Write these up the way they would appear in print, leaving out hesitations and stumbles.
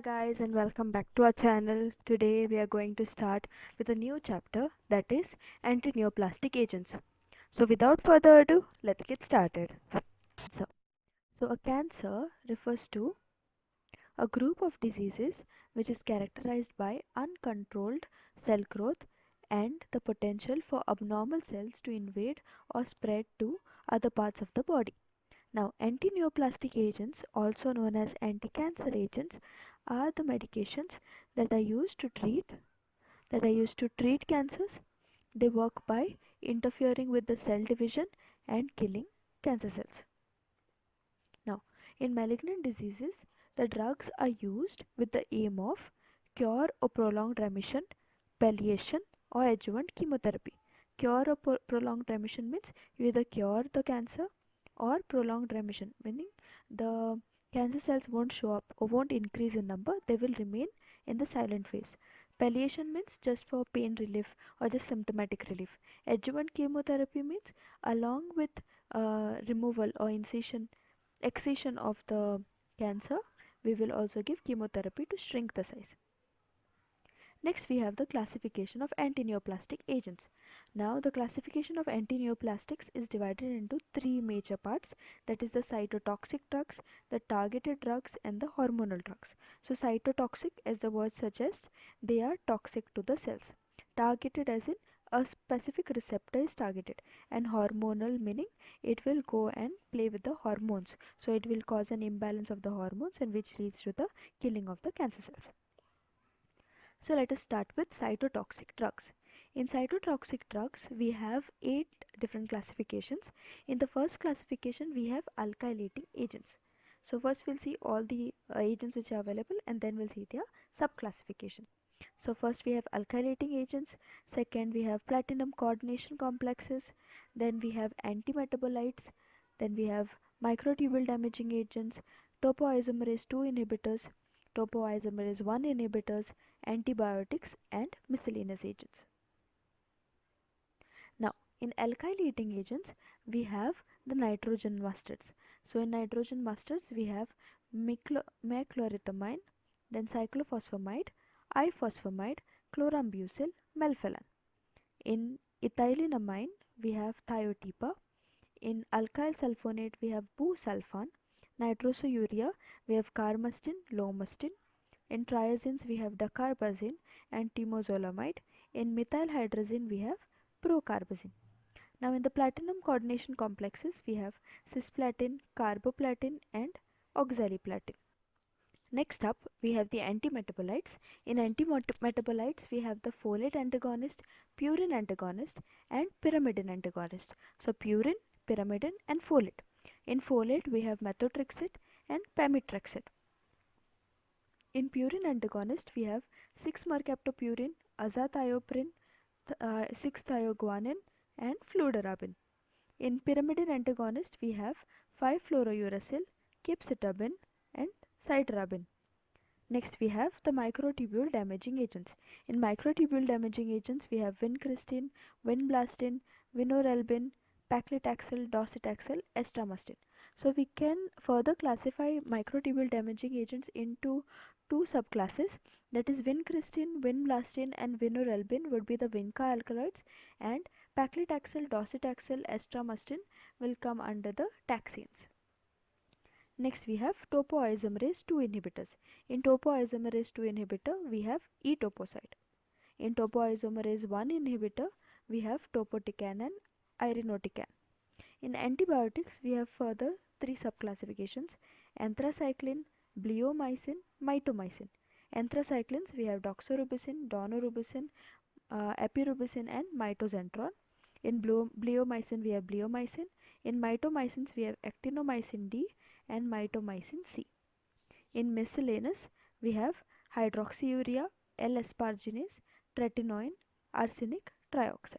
Guys, and welcome back to our channel. Today we are going to start with a new chapter, that is antineoplastic agents. So without further ado, let's get started. So, so a cancer refers to a group of diseases which is characterized by uncontrolled cell growth and the potential for abnormal cells to invade or spread to other parts of the body. Now, antineoplastic agents, also known as anti-cancer agents, are the medications that are used to treat cancers. They work by interfering with the cell division and killing cancer cells. Now, in malignant diseases, the drugs are used with the aim of cure or prolonged remission, palliation, or adjuvant chemotherapy. Cure or prolonged remission means you either cure the cancer or prolonged remission, meaning the cancer cells won't show up or won't increase in number, they will remain in the silent phase. Palliation means just for pain relief or just symptomatic relief. Adjuvant chemotherapy means along with removal or excision of the cancer, we will also give chemotherapy to shrink the size. Next, we have the classification of antineoplastic agents. Now, the classification of antineoplastics is divided into three major parts, that is the cytotoxic drugs, the targeted drugs, and the hormonal drugs. So, cytotoxic, as the word suggests, they are toxic to the cells. Targeted as in a specific receptor is targeted, and hormonal meaning it will go and play with the hormones. So, it will cause an imbalance of the hormones and which leads to the killing of the cancer cells. So let us start with cytotoxic drugs. In cytotoxic drugs, we have 8 different classifications. In the first classification, we have alkylating agents. So first we'll see all the agents which are available, and then we'll see their sub-classification. So first we have alkylating agents, second we have platinum coordination complexes, then we have antimetabolites, then we have microtubule damaging agents, topoisomerase 2 inhibitors, topoisomerase 1 inhibitors, antibiotics, and miscellaneous agents. Now, in alkylating agents, we have the nitrogen mustards. So, in nitrogen mustards, we have mechlorethamine, then cyclophosphamide, ifosfamide, chlorambucil, melphalan. In ethylenamine, we have thiotepa. In alkyl sulfonate, we have busulfan. Nitrosourea, we have carmazine, lomustine. In triazines, we have dacarbazine and temozolomide. In methylhydrazine, we have procarbazine. Now, in the platinum coordination complexes, we have cisplatin, carboplatin, and oxaliplatin. Next up, we have the antimetabolites. In antimetabolites, we have the folate antagonist, purine antagonist, and pyrimidine antagonist. So, purine, pyrimidine, and folate. In folate, we have methotrexate and pemetrexate. In purine antagonist, we have 6-mercaptopurine, azathioprine, 6-thioguanine, and fludarabine. In pyrimidine antagonist, we have 5-fluorouracil, capecitabine, and cytarabine. Next, we have the microtubule damaging agents. In microtubule damaging agents, we have vincristine, vinblastine, vinorelbine, paclitaxel, docetaxel, estramastine. So we can further classify microtubule damaging agents into two subclasses, that is vincristine, vinblastine, and vinorelbine would be the vinca alkaloids, and paclitaxel, docetaxel, estramastine will come under the taxanes. Next we have topoisomerase 2 inhibitors. In topoisomerase 2 inhibitor we have etoposide. In topoisomerase 1 inhibitor we have topotecan and irinotecan. In antibiotics we have further three subclassifications: anthracycline, bleomycin, mitomycin. Anthracyclines we have doxorubicin, daunorubicin, epirubicin, and mitozentron. In bleomycin we have bleomycin. In mitomycins we have actinomycin D and mitomycin C. In miscellaneous we have hydroxyurea, L-asparginase, tretinoin, arsenic trioxide.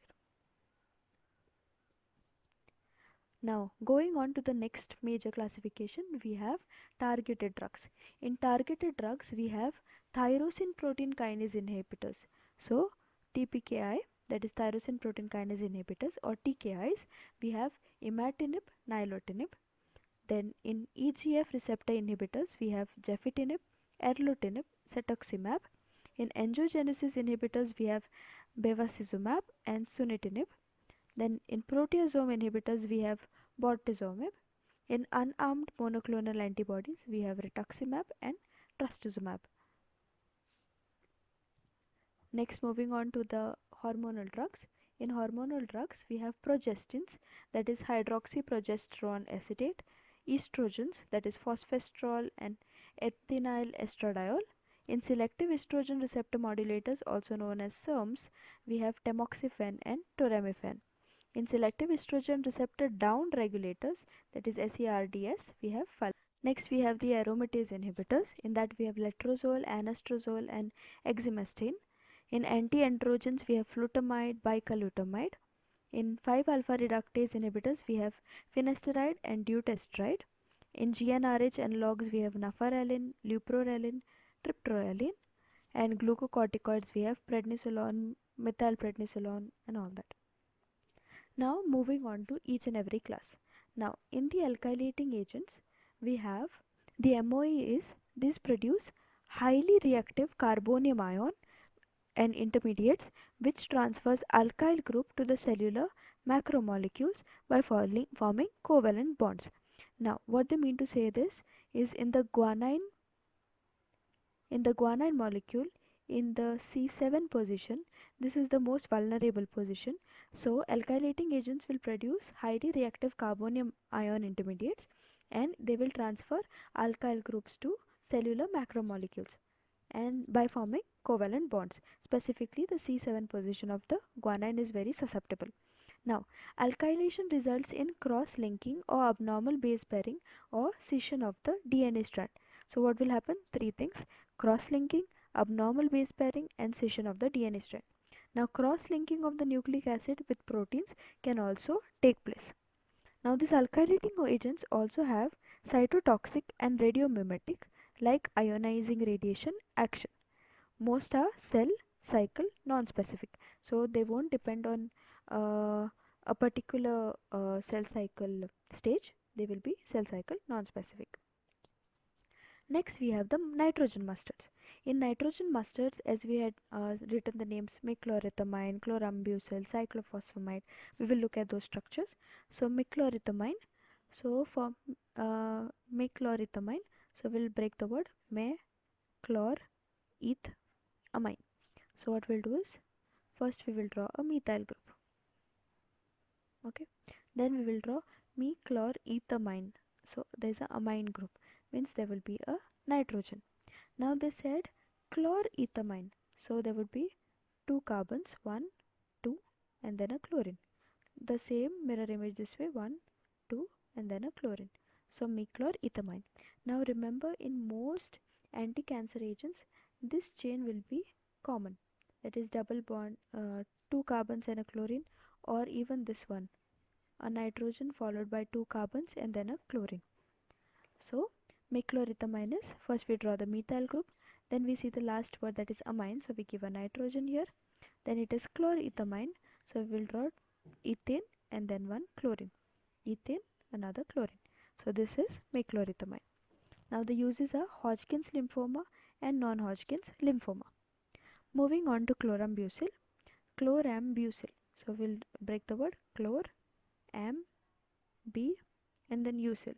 Now, going on to the next major classification, we have targeted drugs. In targeted drugs, we have tyrosine protein kinase inhibitors. So, TPKI, that is tyrosine protein kinase inhibitors, or TKIs, we have imatinib, nilotinib. Then in EGF receptor inhibitors, we have gefitinib, erlotinib, cetuximab. In angiogenesis inhibitors, we have bevacizumab and sunitinib. Then in proteasome inhibitors, we have bortezomib. In unarmed monoclonal antibodies, we have rituximab and trastuzumab. Next, moving on to the hormonal drugs. In hormonal drugs, we have progestins, that is hydroxyprogesterone acetate, estrogens, that is phosphestrol and ethinyl estradiol. In selective estrogen receptor modulators, also known as SERMs, we have tamoxifen and toramifen. In selective estrogen receptor down regulators, that is SERDs, we have FAL. Next, we have the aromatase inhibitors. In that, we have letrozole, anastrozole, and exemestane. In anti-androgens, we have flutamide, bicalutamide. In 5-alpha reductase inhibitors, we have finasteride and dutasteride. In GnRH analogs, we have nafarelin, leuprorelin, triptorelin. And glucocorticoids, we have prednisolone, methylprednisolone, and all that. Now, moving on to each and every class. Now, in the alkylating agents, we have the MOE is these produce highly reactive carbonium ion and intermediates which transfers alkyl group to the cellular macromolecules by forming covalent bonds. Now, what they mean to say this is in the guanine molecule in the C7 position, this is the most vulnerable position. So alkylating agents will produce highly reactive carbonium ion intermediates and they will transfer alkyl groups to cellular macromolecules and by forming covalent bonds. Specifically, the C7 position of the guanine is very susceptible. Now, alkylation results in cross-linking or abnormal base pairing or scission of the DNA strand. So, what will happen? Three things: cross-linking, abnormal base pairing, and scission of the DNA strand. Now, cross-linking of the nucleic acid with proteins can also take place. Now, these alkylating agents also have cytotoxic and radiomimetic like ionizing radiation action. Most are cell cycle non-specific, so they won't depend on a particular cell cycle stage. They will be cell cycle non-specific. Next, we have the nitrogen mustards. In nitrogen mustards, as we had written the names miclorithamine, chlorambucil, cyclophosphamide, we will look at those structures. So miclorithamine, so for miclorithamine, so we'll break the word me, chlor, eth, amine. So what we'll do is, first we will draw a methyl group. Okay, then we will draw mechlorethamine. So there's a amine group, means there will be a nitrogen. Now they said chlorethamine, so there would be two carbons, 1, 2, and then a chlorine. The same mirror image this way, 1, 2, and then a chlorine. So mechlorethamine. Now remember, in most anti-cancer agents, this chain will be common. That is double bond, 2 carbons and a chlorine, or even this one, a nitrogen followed by 2 carbons and then a chlorine. So mechlorethamine is, first we draw the methyl group, then we see the last word, that is amine, so we give a nitrogen here. Then it is chlorethamine, so we will draw ethane and then one chlorine. Ethane, another chlorine. So this is mechlorethamine. Now the uses are Hodgkin's lymphoma and non-Hodgkin's lymphoma. Moving on to chlorambucil. So we'll break the word chlor, am, b, and then ucil.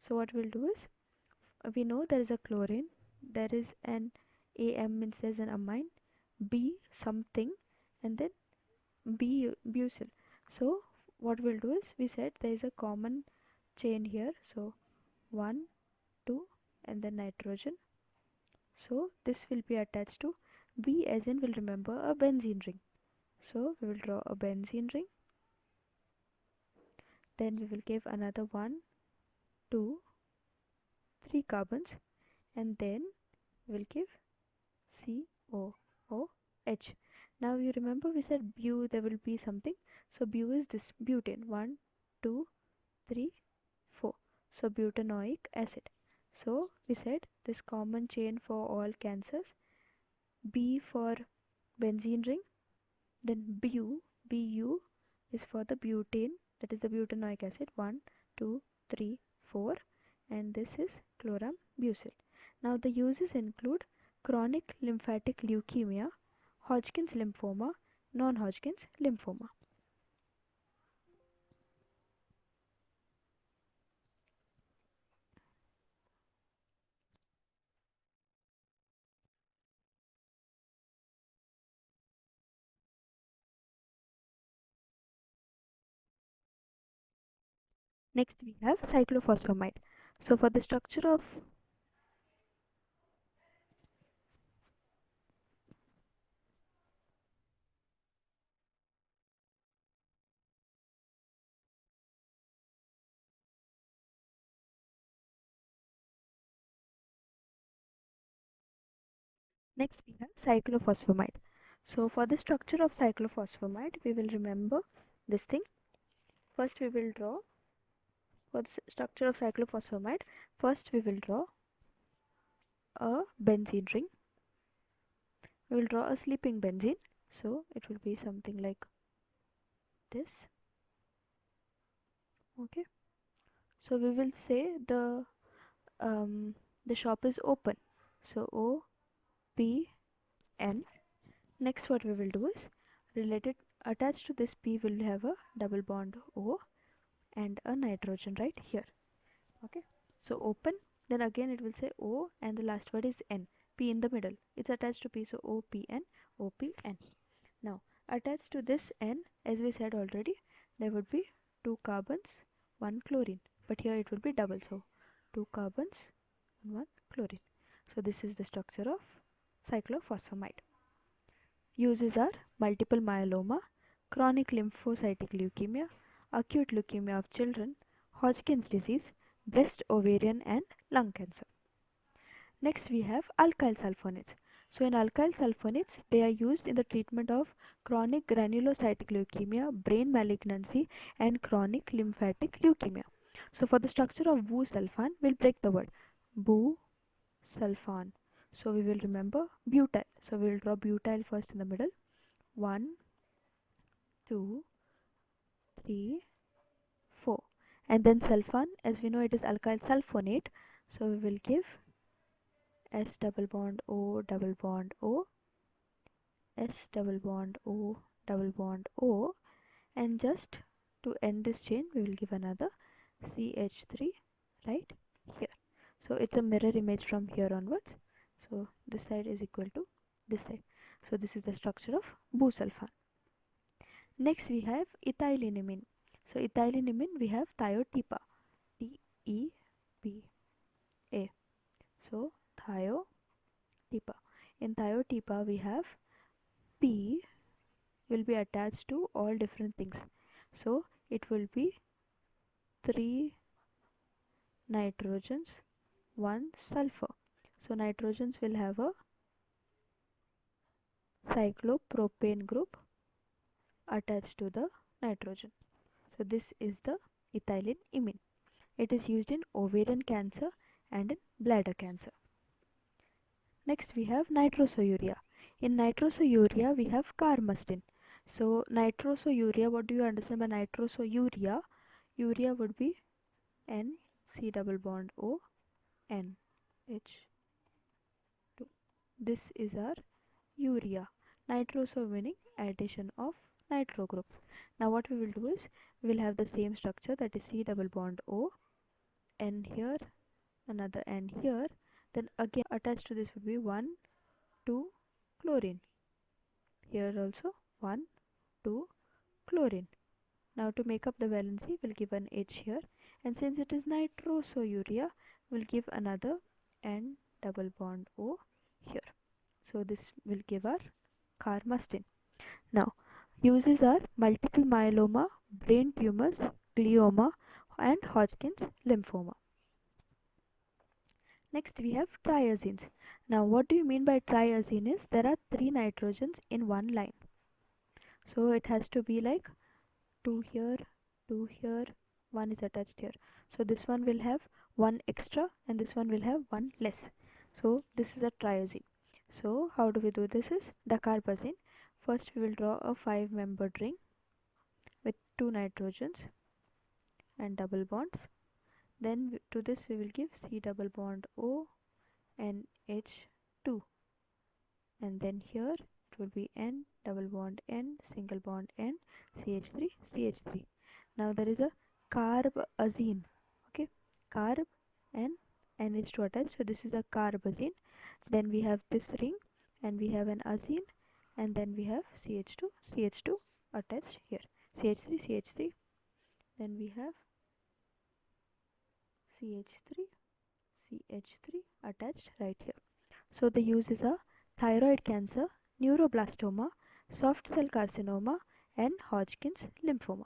So what we'll do is, we know there is a chlorine, there is an am means there's an amine, b something, and then bucil. So what we'll do is, we said there is a common chain here, so 1, 2, and then nitrogen. So this will be attached to B, as in we'll remember a benzene ring. So we will draw a benzene ring. Then we will give another 1, 2, 3 carbons, and then we will give COOH. Now you remember we said bu, there will be something. So bu is this butane, 1, 2, 3, 4. So butanoic acid. So we said this common chain for all cancers, B for benzene ring, then Bu is for the butane, that is the butanoic acid, 1, 2, 3, 4, and this is chlorambucil. Now the uses include chronic lymphatic leukemia, Hodgkin's lymphoma, non-Hodgkin's lymphoma. Next we have cyclophosphamide. So for the structure of Next we have cyclophosphamide. So for the structure of cyclophosphamide, we will remember this thing. First we will draw for the structure of cyclophosphamide. First we will draw a benzene ring. We will draw a sleeping benzene. So it will be something like this. Okay. So we will say the shop is open. So O P N. Next what we will do is related attached to this P will have a double bond O and a nitrogen right here. Okay, so open, then again it will say O and the last word is N, P in the middle, it's attached to P, so O P N, O P N. Now attached to this N, as we said already, there would be two carbons, one chlorine, but here it will be double, so two carbons and one chlorine. So this is the structure of cyclophosphamide. Uses are multiple myeloma, chronic lymphocytic leukemia, acute leukemia of children, Hodgkin's disease, breast, ovarian and lung cancer. Next we have alkyl sulfonates. So in alkyl sulfonates, they are used in the treatment of chronic granulocytic leukemia, brain malignancy and chronic lymphatic leukemia. So for the structure of busulfan, we'll break the word busulfan. So we will remember butyl. So we will draw butyl first in the middle. 1, 2, 3, 4. And then sulfan, as we know it is alkyl sulfonate. So we will give S double bond O double bond O, S double bond O double bond O, and just to end this chain we will give another CH3 right here. So it's a mirror image from here onwards. So this side is equal to this side. So this is the structure of busulfan. Next we have ethylenimine. So ethylenimine we have thiotepa, T-E-P-A. So thiotepa. In thiotepa we have P will be attached to all different things. So it will be 3 nitrogens, 1 sulfur. So nitrogens will have a cyclopropane group attached to the nitrogen. So this is the ethylenimine. It is used in ovarian cancer and in bladder cancer. Next we have nitrosourea. In nitrosourea we have carmustine. So nitrosourea, what do you understand by nitrosourea? Urea would be N C double bond O N H2. This is our urea. Nitroso meaning addition of nitro group. Now what we will do is we will have the same structure, that is C double bond O, N here, another N here, then again attached to this would be 1, 2 chlorine. Here also 1, 2 chlorine. Now to make up the valency we'll give an H here, and since it is nitrosourea we'll give another N double bond O here. So this will give our carmustine. Now uses are multiple myeloma, brain tumors, glioma and Hodgkin's lymphoma. Next we have triazines. Now what do you mean by triazine is there are 3 nitrogens in one line. So it has to be like 2 here, 2 here, 1 is attached here. So this one will have 1 extra and this one will have 1 less. So this is a triazine. So how do we do this is dacarbazine. First we will draw a 5-membered ring with 2 nitrogens and double bonds. Then to this we will give C double bond O NH2, and then here it will be N, double bond N, single bond N, CH3, CH3. Now there is a carbazine, okay, carb and NH2 attached, so this is a carbazine. Then we have this ring and we have an azine, and then we have CH2, CH2 attached here, CH3, CH3, then we have CH3, CH3 attached right here. So the uses are thyroid cancer, neuroblastoma, soft cell carcinoma, and Hodgkin's lymphoma.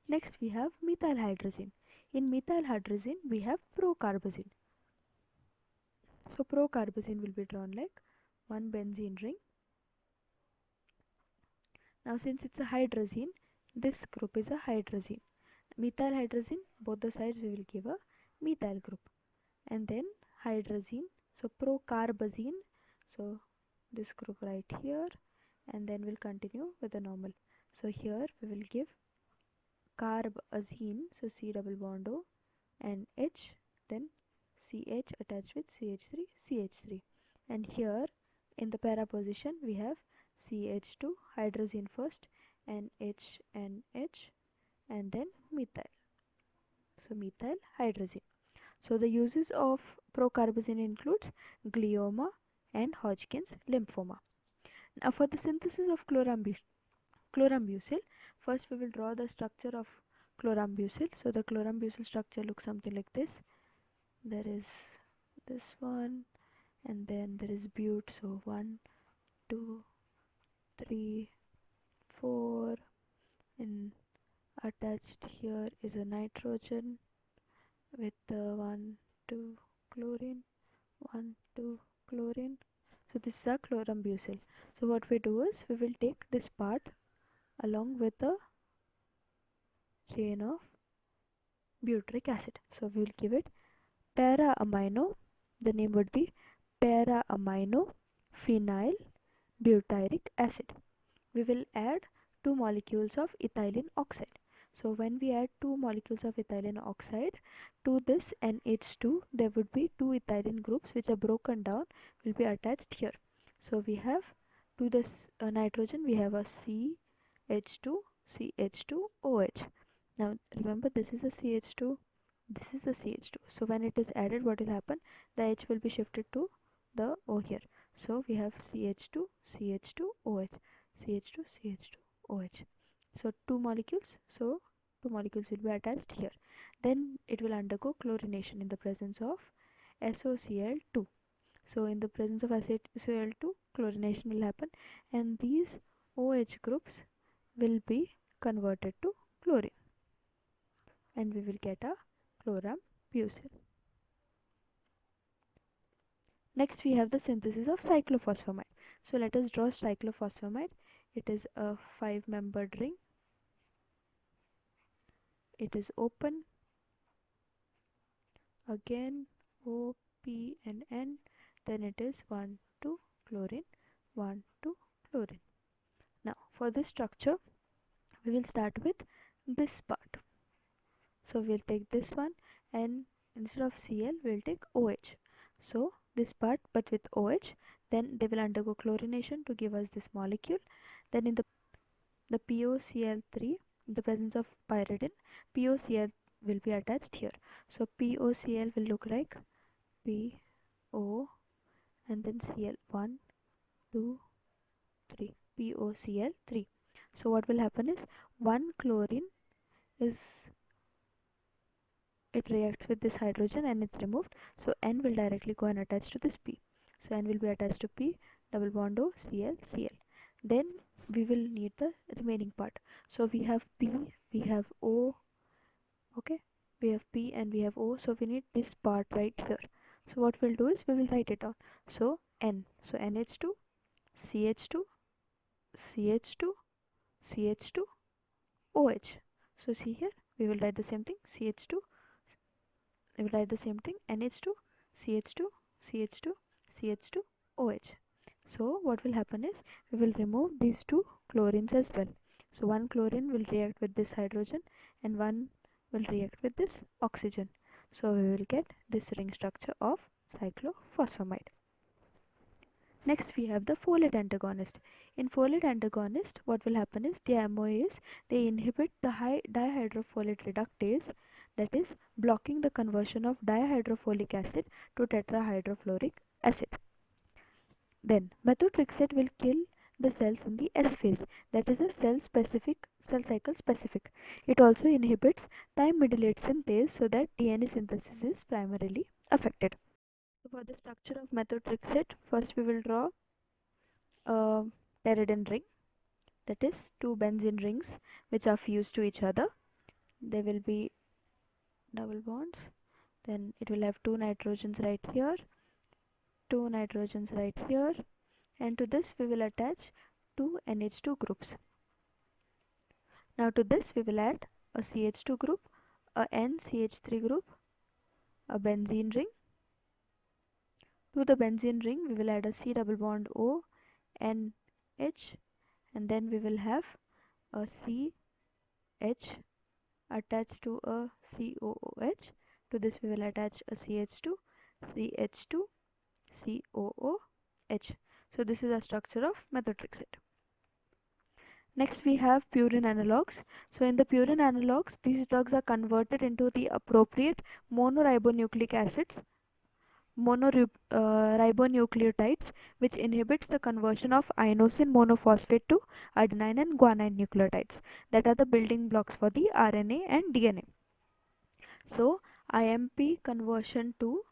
Next we have methyl hydrazine. In methyl hydrazine we have procarbazine. So procarbazine will be drawn like one benzene ring. Now since it's a hydrazine, this group is a hydrazine. Methyl hydrazine, both the sides we will give a methyl group. And then hydrazine, so procarbazine, so this group right here, and then we'll continue with the normal. So here we will give carbazine, so C double bond O and H, then CH attached with CH3, CH3, and here in the para position we have CH2 hydrazine first and H and H, and then methyl, so methyl hydrazine. So the uses of procarbazine includes glioma and Hodgkin's lymphoma. Now for the synthesis of chlorambucil, first we will draw the structure of chlorambucil. So the chlorambucil structure looks something like this. There is this one, and then there is bute, so 1, 2, 3, 4, and attached here is a nitrogen with 1, 2 chlorine, 1, 2 chlorine. So this is a chlorambucil. So what we do is we will take this part along with the chain of butyric acid. So we will give it para-amino. The name would be para-amino phenyl butyric acid. We will add 2 molecules of ethylene oxide. So when we add 2 molecules of ethylene oxide to this NH2, there would be 2 ethylene groups which are broken down, will be attached here. So we have to this nitrogen we have a CH2, CH2OH. Now remember, this is a CH2, this is a CH2. So when it is added, what will happen? The H will be shifted to the O here. So we have CH2, CH2OH, CH2, CH2OH. So 2 molecules, so 2 molecules will be attached here. Then it will undergo chlorination in the presence of SOCl2. So in the presence of SOCl2, chlorination will happen, and these OH groups will be converted to chlorine, and we will get a chlorambucil. Next we have the synthesis of cyclophosphamide. So let us draw cyclophosphamide. It is a 5-membered ring. It is open. Again O, P and N. Then it is 1, 2 chlorine, 1, 2 chlorine. Now for this structure we will start with this part. So we'll take this one, and instead of Cl we'll take OH. So this part but with OH, then they will undergo chlorination to give us this molecule. Then in the POCl3, in the presence of pyridine, POCl will be attached here. So POCl will look like PO and then Cl, 1, 2, 3, POCl3. So what will happen is 1 chlorine is, it reacts with this hydrogen and it's removed, so N will directly go and attach to this P. So N will be attached to P, double bond O, Cl, Cl. Then we will need the remaining part. So we have P, we have O, okay, we have P and we have O, so we need this part right here. So what we'll do is we will write it down. So N, so NH2, CH2, CH2, CH2, OH. So see here, we will write the same thing, CH2, we will write the same thing, NH2, CH2, CH2, CH2, OH. So what will happen is we will remove these 2 chlorines as well. So 1 chlorine will react with this hydrogen and 1 will react with this oxygen. So we will get this ring structure of cyclophosphamide. Next we have the folate antagonist. In folate antagonist, what will happen is the MO is they inhibit the high dihydrofolate reductase, that is blocking the conversion of dihydrofolic acid to tetrahydrofluoric acid. Then methotrexate will kill the cells in the S phase, that is a cell cycle specific. It also inhibits time mediated synthase so that DNA synthesis is primarily affected. So for the structure of methotrexate, first we will draw a pteridine ring, that is two benzene rings which are fused to each other. They will be double bonds. Then it will have two nitrogens right here, two nitrogens right here, and to this we will attach two NH2 groups. Now to this we will add a CH2 group, a NCH3 group, a benzene ring. To the benzene ring we will add a C double bond O, NH, and then we will have a CH attached to a COOH. To this we will attach a CH2, CH2, COOH. So this is the structure of methotrexate. Next we have purine analogues. So in the purine analogues, these drugs are converted into the appropriate monoribonucleic acids, monoribonucleotides, which inhibits the conversion of inosine monophosphate to adenine and guanine nucleotides, that are the building blocks for the RNA and DNA. So IMP conversion to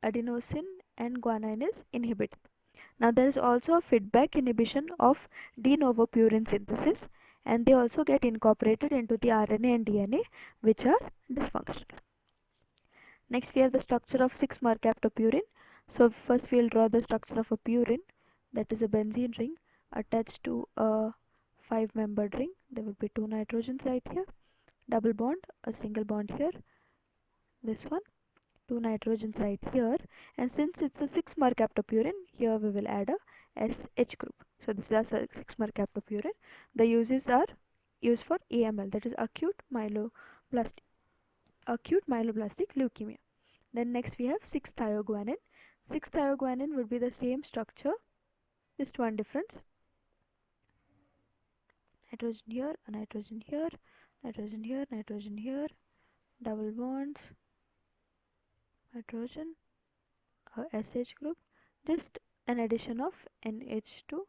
adenosine and guanine is inhibited. Now there is also a feedback inhibition of de novo purine synthesis, and they also get incorporated into the RNA and DNA, which are dysfunctional. Next we have the structure of 6-mercaptopurine. So first we will draw the structure of a purine, that is a benzene ring attached to a 5-membered ring. There will be two nitrogens right here, double bond, a single bond here, this one, two nitrogens right here, and since it's a 6-mercaptopurine, here we will add a SH group. So this is a 6-mercaptopurine. The uses are used for AML, that is acute myeloblastic leukemia. Then next we have 6-thioguanine. 6-thioguanine would be the same structure, just one difference. Nitrogen here, a nitrogen here, nitrogen here, nitrogen here, double bonds, nitrogen, a SH group, just an addition of NH2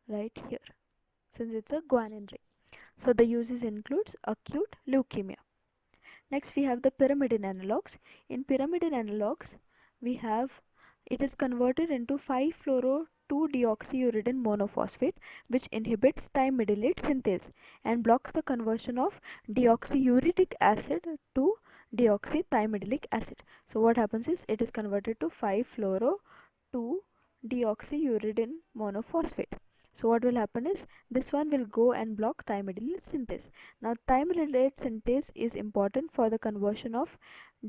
right here, since it's a guanine ring. So the uses includes acute leukemia. Next we have the pyrimidine analogues. In pyrimidine analogues, we have it is converted into 5-fluoro-2-deoxyuridine monophosphate, which inhibits thymidylate synthase and blocks the conversion of deoxyuric acid to deoxythymidyllic acid. So what happens is it is converted to 5-fluoro-2-deoxyuridine monophosphate. So what will happen is this one will go and block thymidylate synthase. Now thymidylate synthase is important for the conversion of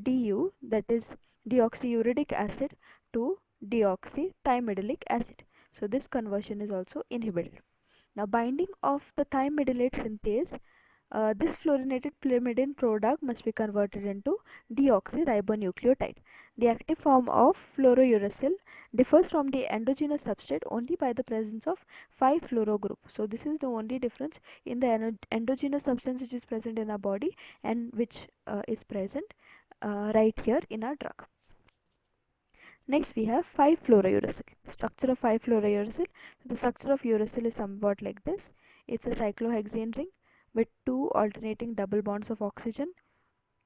DU, that is deoxyuric acid, to deoxythymidyllic acid. So this conversion is also inhibited. Now binding of the thymidylate synthase, this fluorinated pyrimidine product must be converted into deoxyribonucleotide. The active form of fluorouracil differs from the endogenous substrate only by the presence of 5-fluoro group. So this is the only difference in the endogenous substance which is present in our body and which is present right here in our drug. Next we have 5-fluorouracil. Structure of 5-fluorouracil. So the structure of uracil is somewhat like this. It's a cyclohexane ring with two alternating double bonds of oxygen,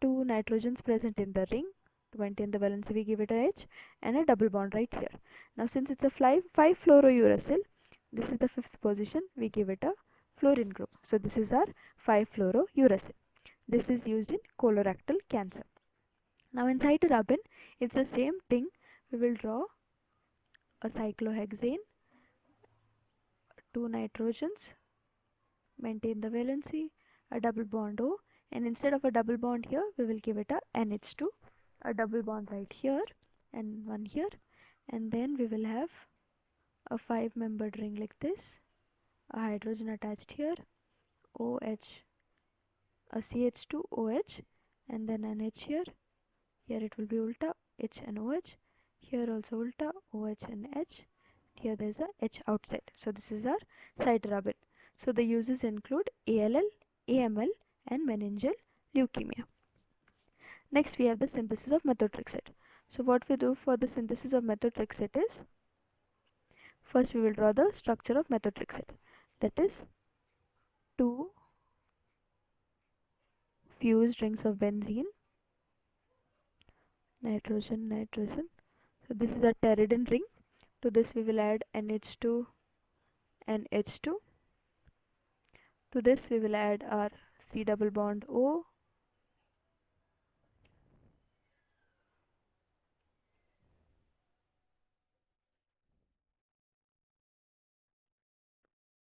two nitrogens present in the ring. To maintain the valency we give it a H and a double bond right here. Now since it's a 5-fluorouracil, this is the 5th position, we give it a fluorine group. So this is our 5-fluorouracil. This is used in colorectal cancer. Now in cytarabine, it's the same thing. We will draw a cyclohexane, two nitrogens, maintain the valency, a double bond O, and instead of a double bond here, we will give it a NH2, a double bond right here and one here, and then we will have a 5-membered ring like this, a hydrogen attached here, OH, a CH2 OH, and then NH here. Here it will be ulta, H and OH. Here also ulta, OH and H. Here there is a H outside. So this is our cytarabine. So the uses include ALL, AML and meningeal leukemia. Next we have the synthesis of methotrexate. So what we do for the synthesis of methotrexate is, first we will draw the structure of methotrexate. That is two fused rings of benzene, nitrogen, nitrogen. So this is a pteridine ring. To this we will add NH2 and H2. To this we will add our C double bond O.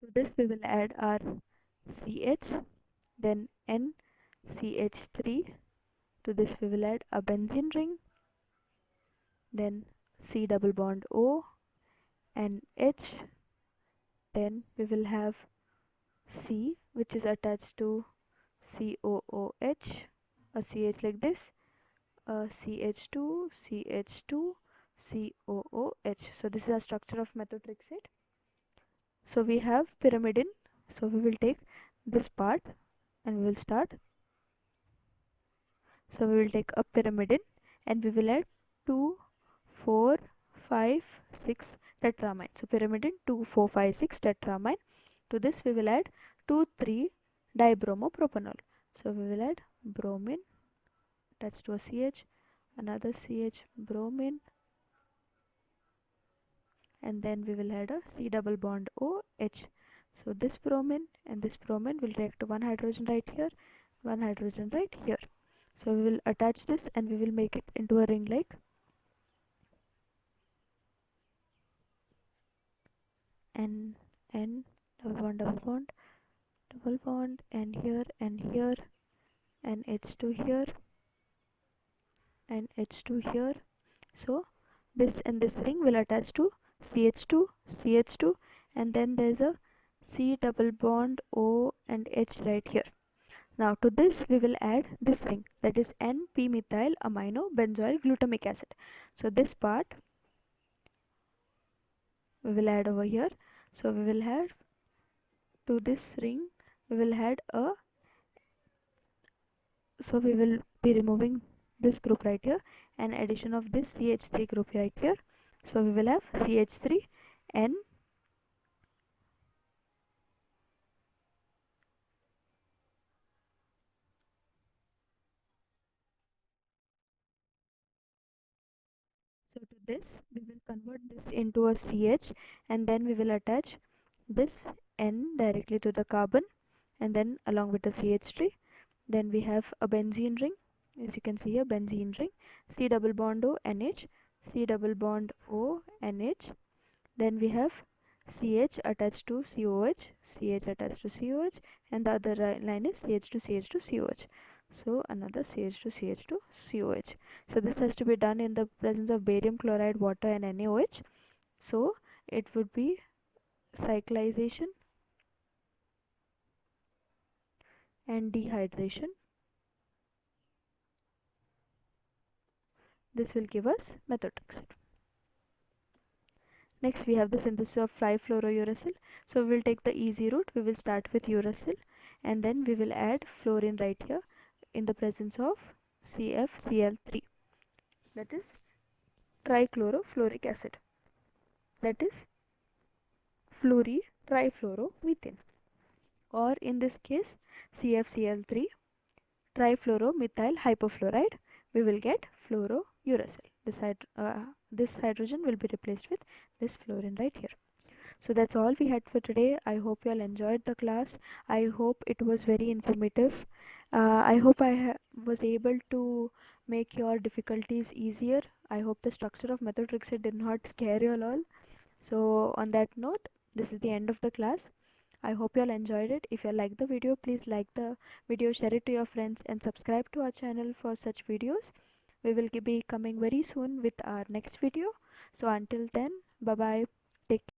To this we will add our CH, then NCH3. To this we will add a benzene ring, then C double bond O and H. Then we will have C, which is attached to COOH, a CH like this, a CH2, CH2, COOH. So this is a structure of methotrexate. So we have pyrimidine. So we will take this part and we will start. So we will take a pyrimidine and we will add 2, 4, 5, 6 tetramine. So pyrimidine 2, 4, 5, 6 tetramine. To this we will add 2, 3 dibromopropanol. So we will add bromine attached to a CH, another CH, bromine, and then we will add a C double bond OH. So this bromine and this bromine will react to one hydrogen right here, one hydrogen right here. So we will attach this and we will make it into a ring like N, N, double bond, and here, and H2 here, and H2 here. So this and this ring will attach to CH2, CH2, and then there's a C double bond O and H right here. Now to this we will add this ring, that is N-p-methyl amino benzoyl glutamic acid. So this part we will add over here. So we will have, to this ring we will add a, so we will be removing this group right here and addition of this CH3 group right here. So we will have CH3 N, so to this we will convert this into a CH and then we will attach this N directly to the carbon and then along with the CH3. Then we have a benzene ring, as you can see here, benzene ring, C double bond O NH, C double bond O NH. Then we have CH attached to COH, CH attached to COH, and the other line is CH2 CH2 COH. So another CH2 CH2 COH. So this has to be done in the presence of barium chloride, water, and NaOH. So it would be cyclization and dehydration. This will give us methotrexate. Next we have the synthesis of 5-fluorouracil. So we will take the easy route. We will start with uracil and then we will add fluorine right here in the presence of CFCl3, that is trichlorofluoric acid, that is fluory-trifluoromethane, or in this case CFCl3 trifluoromethyl hypofluoride. We will get fluorouracil. This hydrogen will be replaced with this fluorine right here. So that's all we had for today. I hope you all enjoyed the class. I hope it was very informative. I hope I was able to make your difficulties easier. I hope the structure of methotrexate did not scare you all. So on that note, this is the end of the class. I hope you all enjoyed it. If you like the video, please like the video, share it to your friends, and subscribe to our channel for such videos. We will be coming very soon with our next video. So until then, bye bye. Take care.